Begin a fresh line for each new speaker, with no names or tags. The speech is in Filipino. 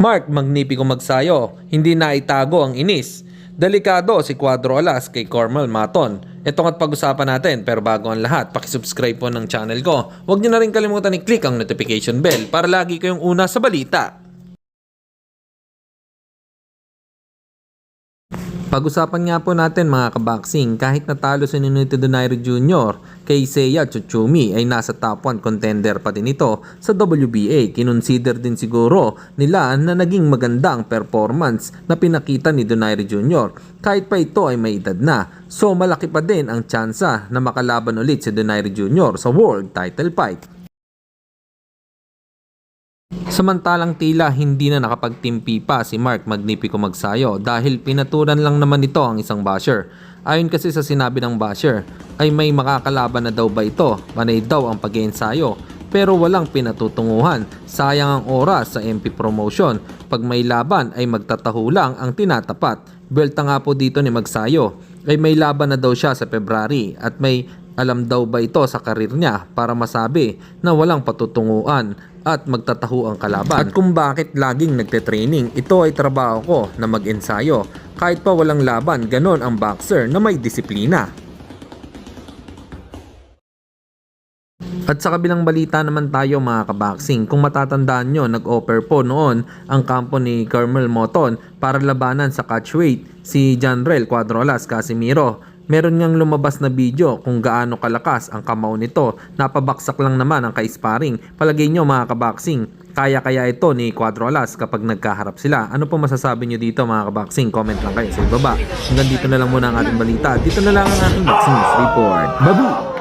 Mark Magnifico Magsayo, hindi na itago ang inis. Delikado si Cuadro Alas kay Cormel Maton. Ito at pag-usapan natin, pero bago ang lahat, pakisubscribe po ng channel ko. Huwag niyo na rin kalimutan i-click ang notification bell para lagi kayong una sa balita. Pag-usapan nga po natin mga kaboxing, kahit natalo si Nonito Donaire Jr. kay Seiya Tsutsumi ay nasa top 1 contender pa din ito sa WBA. Kinonsider din siguro nila na naging maganda ang performance na pinakita ni Donaire Jr. kahit pa ito ay may edad na. So malaki pa din ang tsansa na makalaban ulit si Donaire Jr. sa world title fight. Samantalang tila hindi na nakapagtimpi pa si Mark Magnifico Magsayo dahil pinatulan lang naman ito ang isang basher. Ayon kasi sa sinabi ng basher ay may makakalaban na daw ba ito, panay daw ang pag-iensayo pero walang pinatutunguhan. Sayang ang oras sa MP promotion, pag may laban ay magtataho lang ang tinatapat. Belta nga po dito ni Magsayo ay may laban na daw siya sa February at may alam daw ba ito sa karir niya para masabi na walang patutunguan at magtataho ang kalaban. At kung bakit laging nagte-training, ito ay trabaho ko na mag-ensayo. Kahit pa walang laban, ganon ang boxer na may disiplina. At sa kabilang balita naman tayo mga kaboxing, kung matatandaan nyo, nag-offer po noon ang kampo ni Cormel Maton para labanan sa catchweight si Janrel Cuadro Alas Casimiro. Meron ngang lumabas na video kung gaano kalakas ang kamao nito. Napabaksak lang naman ang ka-sparring. Palagay nyo mga kaboxing, kaya ito ni Cuadro Alas kapag nagkaharap sila. Ano po masasabi nyo dito mga kaboxing? Comment lang kayo sa ibaba. Hanggang dito na lang muna ang ating balita. Dito na lang ang ating Boxing News Report. Babu!